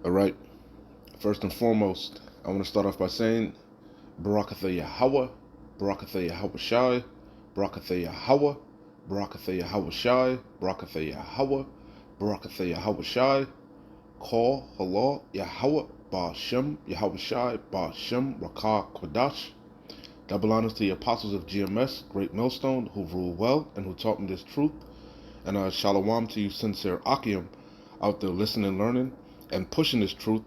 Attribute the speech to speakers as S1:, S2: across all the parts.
S1: All right. First and foremost, I want to start off by saying Barakatha Yahweh, Barakatha Yahweh Shai, Barakatha Yahweh, Barakatha Yahweh Shai, Barakatha Yahweh, Barakatha Yahweh Shai, Call Halal Yahweh, Ba'ashem, Yahweh Shai, Ba'ashem, Rakah Kwadash. Double honors to the apostles of GMS, Great Millstone, who rule well and who taught me this truth. And shalom to you, sincere Akim, out there listening, learning, and pushing this truth.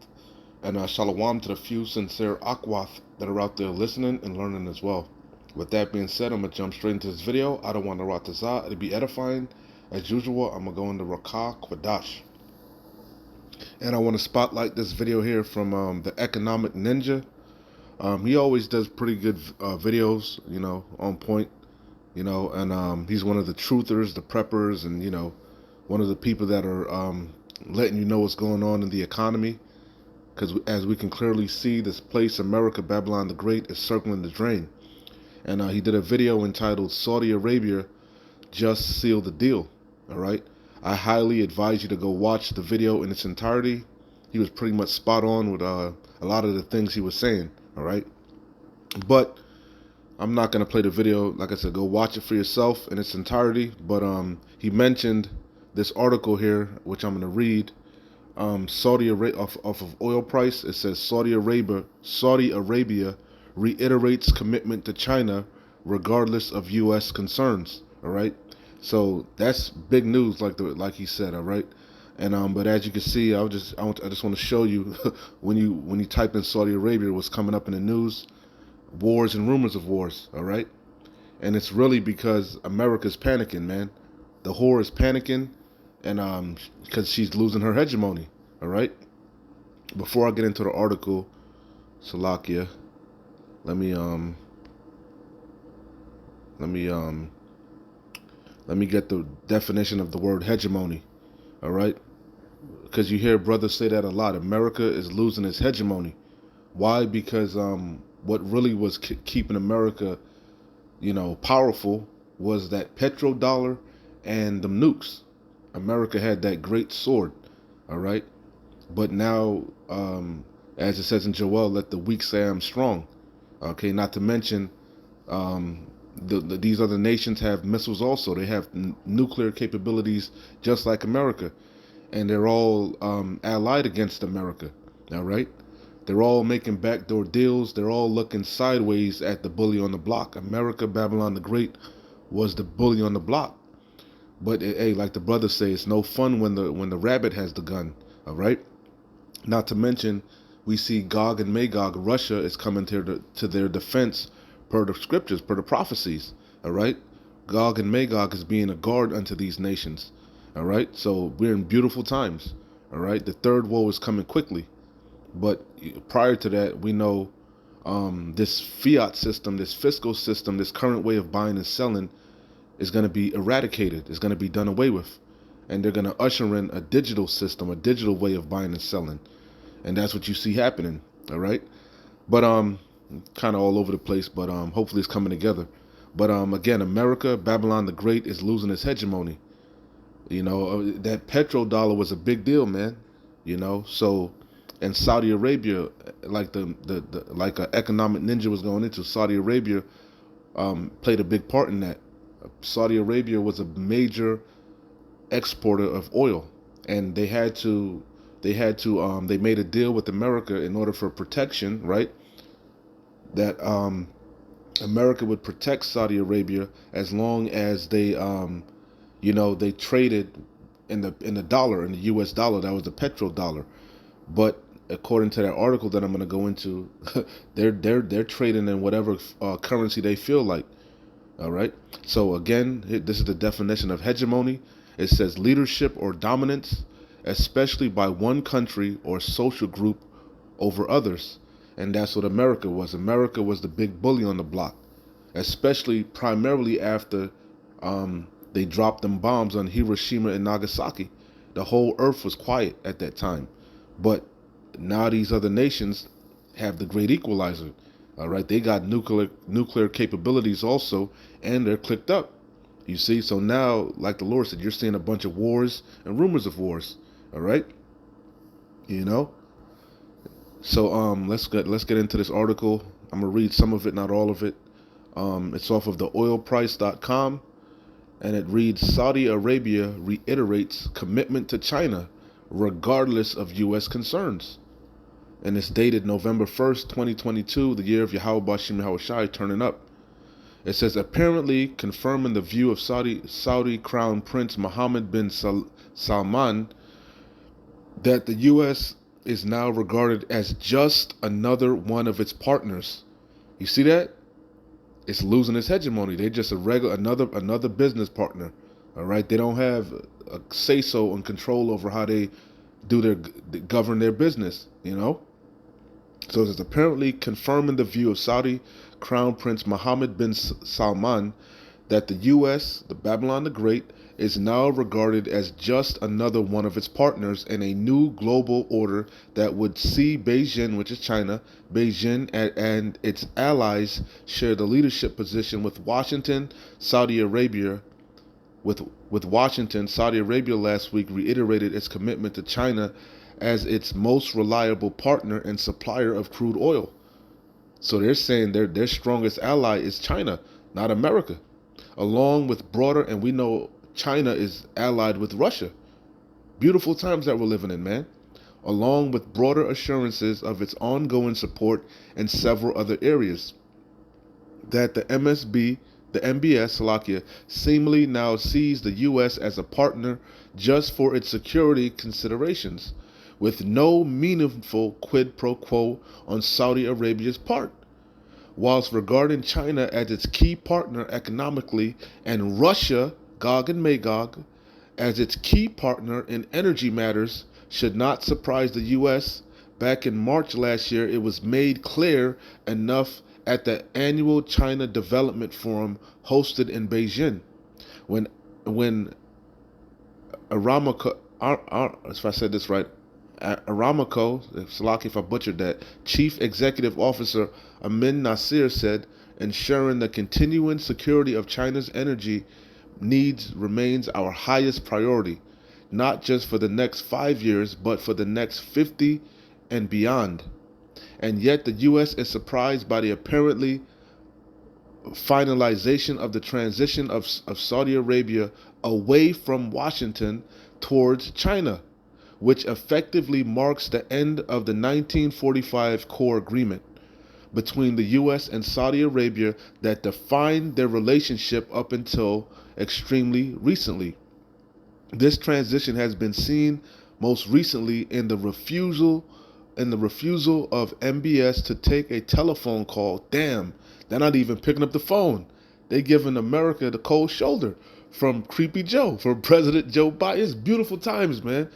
S1: And shalom to the few sincere Akwath that are out there listening and learning as well. With that being said, I'm going to jump straight into this video. I don't want to ratazah. It'll be edifying. As usual, I'm going to go into Rakah Kwadash. And I want to spotlight this video here from the Economic Ninja. He always does pretty good videos, on point, and he's one of the truthers, the preppers, and, one of the people that are letting you know what's going on in the economy. Because as we can clearly see, this place, America, Babylon the Great, is circling the drain. And he did a video entitled Saudi Arabia Just Sealed the Deal. All right. I highly advise you to go watch the video in its entirety. He was pretty much spot on with a lot of the things he was saying. All right. But I'm not going to play the video. Like I said, go watch it for yourself in its entirety. But he mentioned this article here, which I'm going to read. Saudi Arabia off of oil price. It says Saudi Arabia reiterates commitment to China regardless of U.S. concerns. All right, so that's big news, like he said. All right, and but as you can see, I just want to show you when you type in Saudi Arabia, what's coming up in the news: wars and rumors of wars. All right, and it's really because America's panicking, man. The whore is panicking, and because she's losing her hegemony. All right. Before I get into the article, Salakia, let me get the definition of the word hegemony. All right, because you hear brothers say that a lot. America is losing its hegemony. Why? Because what really was keeping America, powerful was that petrodollar and the nukes. America had that great sword. All right. But now, as it says in Joel, let the weak say I'm strong. Okay, not to mention, these other nations have missiles also. They have nuclear capabilities just like America. And they're all allied against America. All right? They're all making backdoor deals. They're all looking sideways at the bully on the block. America, Babylon the Great, was the bully on the block. But hey, like the brothers say, it's no fun when the rabbit has the gun. All right? Not to mention, we see Gog and Magog. Russia is coming to their defense per the scriptures, per the prophecies. All right, Gog and Magog is being a guard unto these nations. All right, so we're in beautiful times. All right, the third woe is coming quickly. But prior to that, we know this fiat system, this fiscal system, this current way of buying and selling is going to be eradicated. It's going to be done away with. And they're going to usher in a digital system, a digital way of buying and selling. And that's what you see happening. All right. But kind of all over the place, but hopefully it's coming together. But again, America, Babylon the Great, is losing its hegemony. That petrodollar was a big deal, man. So, and Saudi Arabia, like like economic ninja was going into, Saudi Arabia played a big part in that. Saudi Arabia was a major exporter of oil, and they made a deal with America in order for protection, right? That America would protect Saudi Arabia as long as they they traded in the dollar, in the US dollar. That was the petrodollar. But according to that article that I'm going to go into, they're trading in whatever currency they feel like. All right. So again, this is the definition of hegemony. It says leadership or dominance, especially by one country or social group over others. And that's what America was. America was the big bully on the block, especially primarily after they dropped them bombs on Hiroshima and Nagasaki. The whole earth was quiet at that time. But now these other nations have the great equalizer. All right, they got nuclear capabilities also, and they're clicked up. You see, so now, like the Lord said, you're seeing a bunch of wars and rumors of wars. All right, So let's get into this article. I'm gonna read some of it, not all of it. It's off of the oilprice.com, and it reads: Saudi Arabia reiterates commitment to China regardless of U.S. concerns. And it's dated November 1st, 2022, the year of Yahweh Bashim Yahushai turning up. It says, apparently confirming the view of Saudi Crown Prince Mohammed bin Salman that the U.S. is now regarded as just another one of its partners. You see that? It's losing its hegemony. They're just another business partner. All right, they don't have a say so and control over how they govern their business. You know. So it's apparently confirming the view of Saudi Crown Prince Mohammed bin Salman that the U.S., the Babylon the Great, is now regarded as just another one of its partners in a new global order that would see Beijing, which is China, Beijing and its allies share the leadership position with Washington, Saudi Arabia. With Washington, Saudi Arabia last week reiterated its commitment to China as its most reliable partner and supplier of crude oil. So they're saying their strongest ally is China, not America. Along with broader, and we know China is allied with Russia. Beautiful times that we're living in, man. Along with broader assurances of its ongoing support in several other areas. That the MBS, Slovakia, seemingly now sees the U.S. as a partner just for its security considerations, with no meaningful quid pro quo on Saudi Arabia's part. Whilst regarding China as its key partner economically and Russia, Gog and Magog, as its key partner in energy matters should not surprise the U.S. Back in March last year, it was made clear enough at the annual China Development Forum hosted in Beijing, when Aramco, if I said this right, Aramco, Salaki if I butchered that, Chief Executive Officer Amin Nasir said, ensuring the continuing security of China's energy needs remains our highest priority, not just for the next 5 years, but for the next 50 and beyond. And yet the U.S. is surprised by the apparently finalization of the transition of Saudi Arabia away from Washington towards China, which effectively marks the end of the 1945 core agreement between the U.S. and Saudi Arabia that defined their relationship up until extremely recently. This transition has been seen most recently in the refusal of MBS to take a telephone call. Damn, they're not even picking up the phone. They giving America the cold shoulder from Creepy Joe, from President Joe Biden. It's beautiful times, man.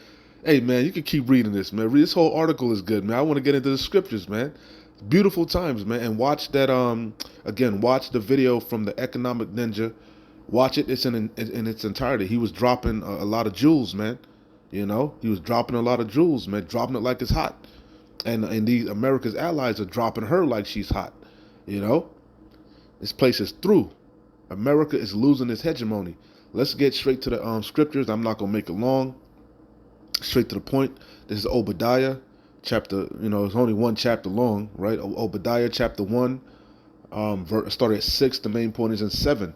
S1: Hey, man, you can keep reading this, man. This whole article is good, man. I want to get into the scriptures, man. Beautiful times, man. And watch that, again, watch the video from the Economic Ninja. Watch it. It's in its entirety. He was dropping a lot of jewels, man. You know, he was dropping a lot of jewels, man. Dropping it like it's hot. And these America's allies are dropping her like she's hot. You know, this place is through. America is losing its hegemony. Let's get straight to the scriptures. I'm not gonna make it long. Straight to the point. This is Obadiah chapter. You know, it's only one chapter long, right? Obadiah chapter 1, started at 6. The main point is in 7.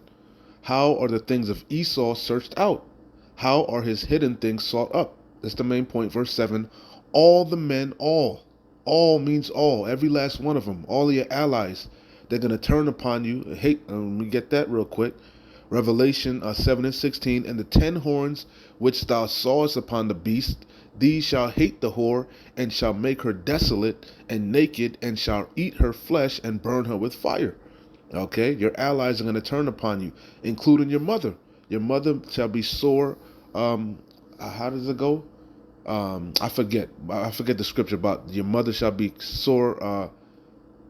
S1: How are the things of Esau searched out? How are his hidden things sought up? That's the main point. Verse 7. All the men, all means all, every last one of them, all of your allies, they're going to turn upon you. Let me get that real quick. Revelation 7 and 16, and the 10 horns which thou sawest upon the beast, these shall hate the whore, and shall make her desolate and naked, and shall eat her flesh and burn her with fire. Okay, your allies are going to turn upon you, including your mother. Your mother shall be sore. How does it go? I forget the scripture about your mother shall be sore.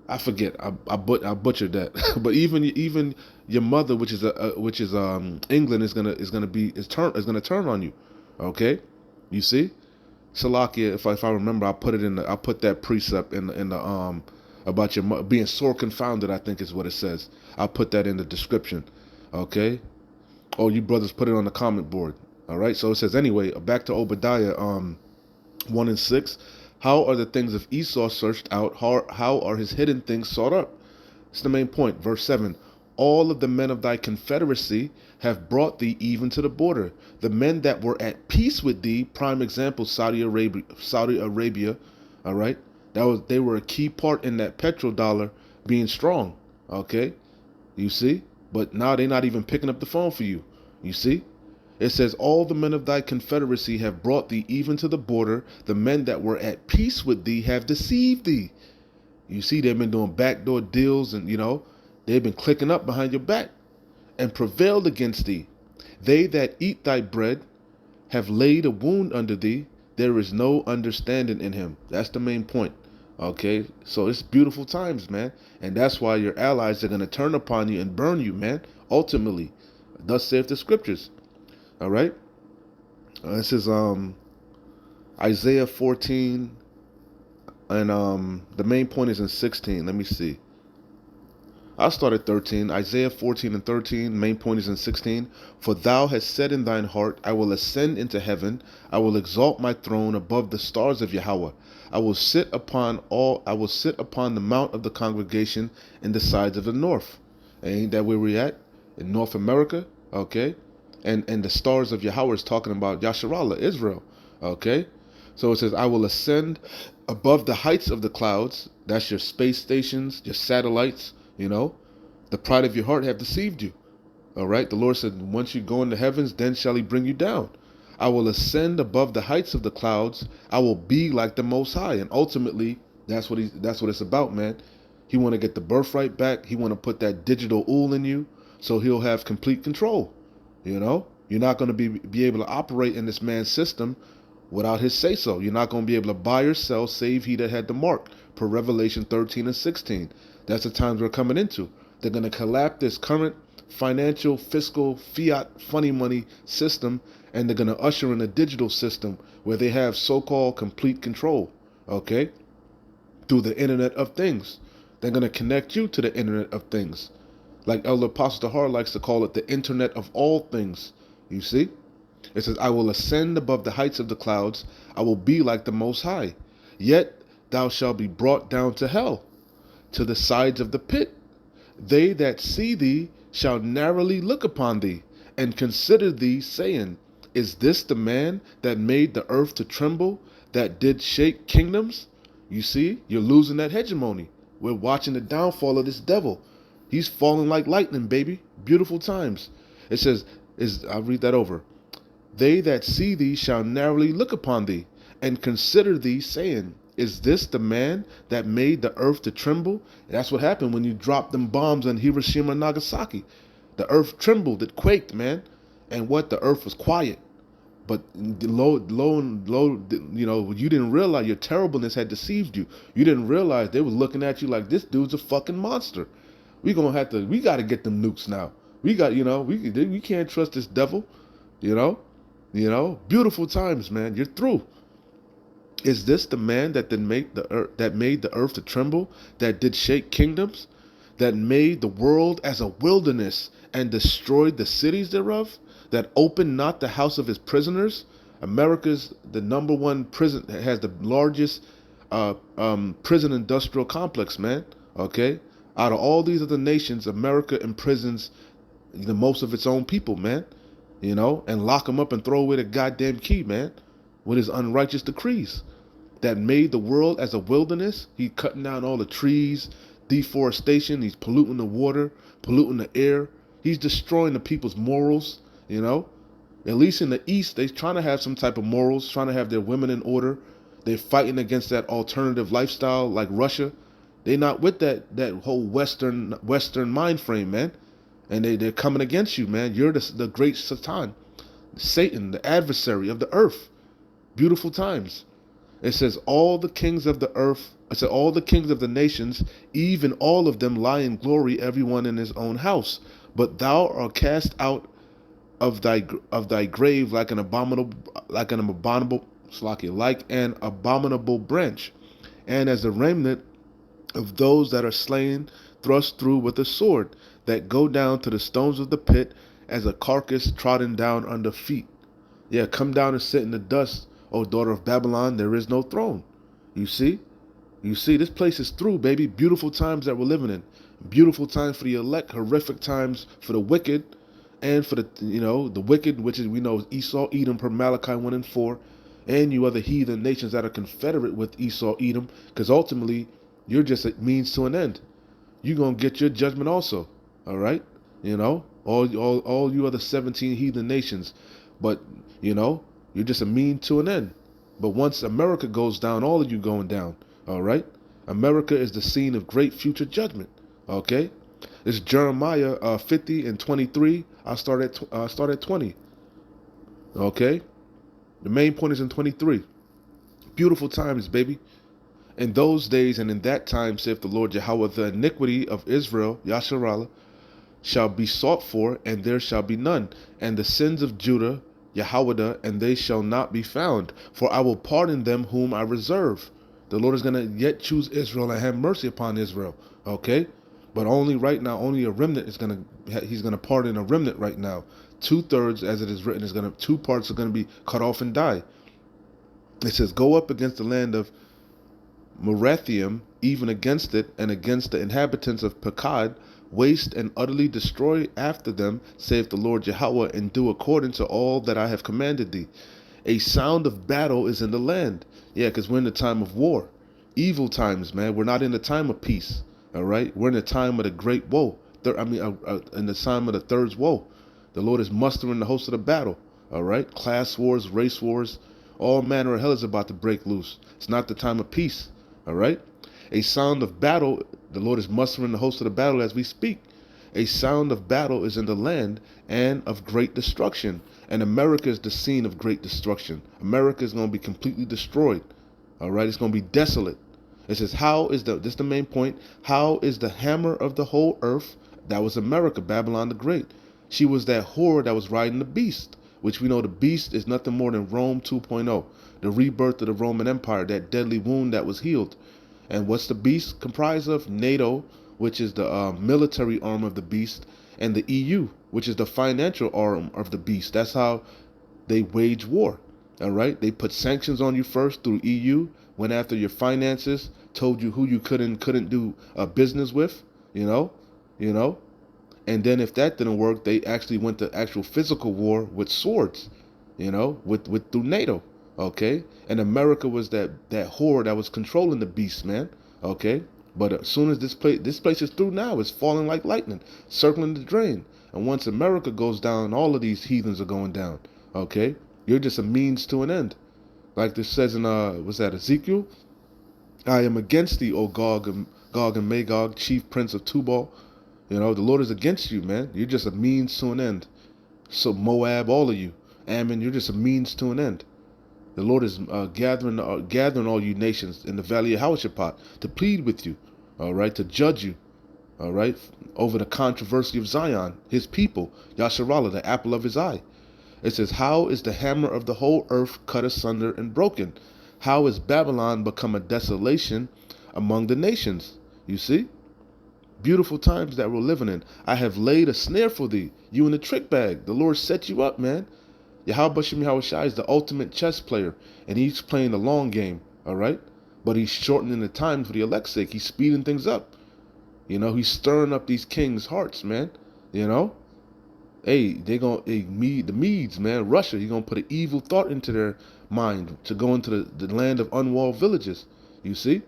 S1: I forget. I butchered that. But even your mother, which is England, is gonna turn on you. Okay, you see, Salakia. If I remember, I put that precept in the about your mother being sore confounded. I think is what it says. I'll put that in the description. Okay. Oh, you brothers put it on the comment board. All right. So it says anyway. Back to Obadiah 1 and 6. How are the things of Esau searched out? How are his hidden things sought up? It's the main point. Verse 7. All of the men of thy confederacy have brought thee even to the border. The men that were at peace with thee, prime example, Saudi Arabia, all right? They were a key part in that petrodollar being strong, okay? You see? But now they're not even picking up the phone for you. You see? It says, all the men of thy confederacy have brought thee even to the border. The men that were at peace with thee have deceived thee. You see, they've been doing backdoor deals and, they've been clicking up behind your back and prevailed against thee. They that eat thy bread have laid a wound under thee. There is no understanding in him. That's the main point. Okay, so it's beautiful times, man. And that's why your allies are going to turn upon you and burn you, man. Ultimately, thus saith the scriptures. All right. This is Isaiah 14, and the main point is in 16. Let me see. I'll start at 13. Isaiah 14 and 13. Main point is in 16. For thou hast said in thine heart, I will ascend into heaven. I will exalt my throne above the stars of Yahweh. I will sit upon the mount of the congregation in the sides of the north. Ain't that where we at? In North America? Okay. And the stars of Yahweh is talking about Yasharallah, Israel. Okay. So it says, I will ascend above the heights of the clouds. That's your space stations, your satellites. The pride of your heart have deceived you. All right. The Lord said, once you go in the heavens, then shall he bring you down. I will ascend above the heights of the clouds. I will be like the Most High. And ultimately, that's what it's about, man. He want to get the birthright back. He want to put that digital ool in you so he'll have complete control. You're not going to be able to operate in this man's system without his say-so. You're not going to be able to buy or sell save he that had the mark, per Revelation 13 and 16. That's the times we're coming into. They're going to collapse this current financial, fiscal, fiat, funny money system, and they're going to usher in a digital system where they have so-called complete control, okay, through the Internet of Things. They're going to connect you to the Internet of Things. Like Elder Apostle Tahar likes to call it the Internet of all things. You see? It says, I will ascend above the heights of the clouds. I will be like the Most High. Yet thou shalt be brought down to hell, to the sides of the pit. They that see thee shall narrowly look upon thee, and consider thee, saying, is this the man that made the earth to tremble, that did shake kingdoms? You see, you're losing that hegemony. We're watching the downfall of this devil. He's falling like lightning, baby. Beautiful times. It says, I'll read that over. They that see thee shall narrowly look upon thee, and consider thee, saying, is this the man that made the earth to tremble? And that's what happened when you dropped them bombs on Hiroshima and Nagasaki. The earth trembled, it quaked, man. And the earth was quiet. But low, you didn't realize your terribleness had deceived you. You didn't realize they were looking at you like, this dude's a fucking monster. We got to get them nukes now. We can't trust this devil, beautiful times, man. You're through. Is this the man that made the earth to tremble, that did shake kingdoms, that made the world as a wilderness and destroyed the cities thereof, that opened not the house of his prisoners? America's the number one prison, has the largest prison industrial complex, man. Okay, out of all these other nations, America imprisons the most of its own people, man. And lock them up and throw away the goddamn key, man, with his unrighteous decrees. That made the world as a wilderness. He's cutting down all the trees, deforestation. He's polluting the water, polluting the air. He's destroying the people's morals, At least in the East, they're trying to have some type of morals, trying to have their women in order. They're fighting against that alternative lifestyle like Russia. They're not with that whole Western mind frame, man. And they're coming against you, man. You're the great Satan, Satan, the adversary of the earth. Beautiful times. It says, all the kings of the earth, all the kings of the nations, even all of them lie in glory, everyone in his own house. But thou art cast out of thy grave like an abominable branch, and as the remnant of those that are slain, thrust through with a sword, that go down to the stones of the pit, as a carcass trodden down under feet. Yeah, come down and sit in the dust, O daughter of Babylon, there is no throne. You see? You see, this place is through, baby. Beautiful times that we're living in. Beautiful times for the elect, horrific times for the wicked, and for the, the wicked, which is, we know, is Esau, Edom, per Malachi 1 and 4, and you other heathen nations that are confederate with Esau, Edom, because ultimately, you're just a means to an end. You're going to get your judgment also, all right? All you other 17 heathen nations, but, you're just a mean to an end. But once America goes down, all of you going down, all right? America is the scene of great future judgment, okay? It's Jeremiah 50 and 23. I start at 20, okay? The main point is in 23. Beautiful times, baby. In those days and in that time, saith the Lord Yahweh, the iniquity of Israel, Yasharallah, shall be sought for, and there shall be none. And the sins of Judah, Yahweh, and they shall not be found. For I will pardon them whom I reserve. The Lord is going to yet choose Israel and have mercy upon Israel. Okay? But only right now, only a remnant is he's going to pardon a remnant right now. 2/3, as it is written, 2 parts are going to be cut off and die. It says, go up against the land of Merathiim, even against it, and against the inhabitants of Pekod, waste and utterly destroy after them, saith the Lord Yahweh, and do according to all that I have commanded thee. A sound of battle is in the land. Yeah, because we're in the time of war. Evil times, man. We're not in the time of peace. All right? We're in the time of the great woe. In the time of the third's woe. The Lord is mustering the host of the battle. All right? Class wars, race wars, all manner of hell is about to break loose. It's not the time of peace. All right? A sound of battle, the Lord is mustering the host of the battle as we speak. A sound of battle is in the land and of great destruction. And America is the scene of great destruction. America is going to be completely destroyed. All right? It's going to be desolate. It says, this is the main point, how is the hammer of the whole earth? That was America, Babylon the Great. She was that whore that was riding the beast, which we know the beast is nothing more than Rome 2.0, the rebirth of the Roman Empire, that deadly wound that was healed. And what's the beast comprised of? NATO, which is the military arm of the beast, and the EU, which is the financial arm of the beast. That's how they wage war. All right? They put sanctions on you first through EU, went after your finances, told you who you couldn't do business with, you know. And then if that didn't work, they actually went to actual physical war with swords, with through NATO. Okay, and America was that whore that was controlling the beast, man. Okay, but as soon as this place is through now, it's falling like lightning, circling the drain. And once America goes down, all of these heathens are going down. Okay, you're just a means to an end, like this says in what's that, Ezekiel? I am against thee, O Gog and Magog, chief prince of Tubal. The Lord is against you, man. You're just a means to an end. So Moab, all of you, Ammon, you're just a means to an end. The Lord is gathering all you nations in the valley of Hawashaphat to plead with you, all right, to judge you, all right, over the controversy of Zion, his people, Yasharallah, the apple of his eye. It says, how is the hammer of the whole earth cut asunder and broken? How is Babylon become a desolation among the nations? You see? Beautiful times that we're living in. I have laid a snare for thee, you in the trick bag. The Lord set you up, man. Yahweh Shai is the ultimate chess player, and he's playing the long game, all right? But he's shortening the time for the elect's sake. He's speeding things up. He's stirring up these kings' hearts, man. Hey, the Medes, man, Russia, he's going to put an evil thought into their mind to go into the land of unwalled villages. You see?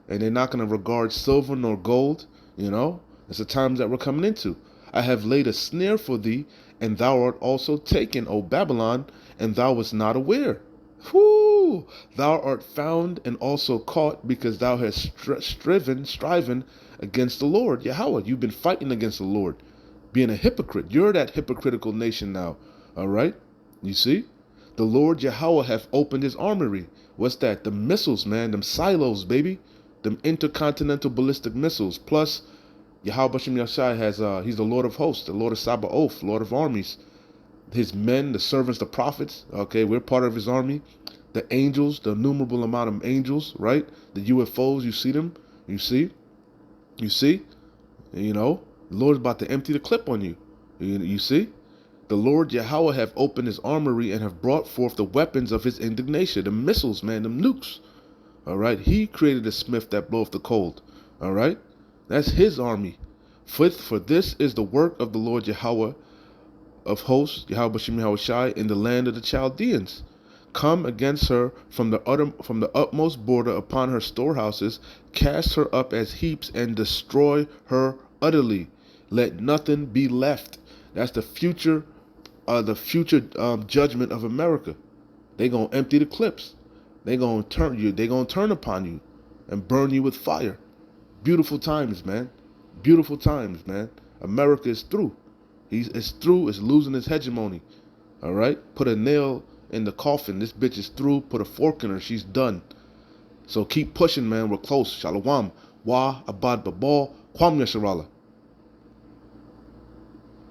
S1: And they're not going to regard silver nor gold, It's the times that we're coming into. I have laid a snare for thee, and thou art also taken, O Babylon, and thou wast not aware. Whoo! Thou art found and also caught, because thou hast striven against the Lord. Yahweh, you've been fighting against the Lord, being a hypocrite. You're that hypocritical nation now, all right? You see? The Lord Yahweh hath opened his armory. What's that? The missiles, man, them silos, baby. Them intercontinental ballistic missiles. Plus, Yahweh Shem Yashai has, he's the Lord of hosts, the Lord of Sabaoth, Lord of armies. His men, the servants, the prophets, okay, we're part of his army. The angels, the innumerable amount of angels, right? The UFOs, you see them? You see? The Lord's about to empty the clip on you. You see? The Lord Yahweh have opened his armory and have brought forth the weapons of his indignation, the missiles, man, them nukes. All right, he created the smith that bloweth the cold. All right, that's his army. For this is the work of the Lord Yahweh of hosts, Yahweh Bashim Yahweh Shai, in the land of the Chaldeans. Come against her from the utmost border upon her storehouses, cast her up as heaps, and destroy her utterly. Let nothing be left. That's the future judgment of America. They gonna empty the clips. They gonna turn you. They gonna turn upon you and burn you with fire. Beautiful times, man. Beautiful times, man. America is through. It's through. It's losing its hegemony. All right. Put a nail in the coffin. This bitch is through. Put a fork in her. She's done. So keep pushing, man. We're close. Shalom. Wa abad babal. Kwam yasharala.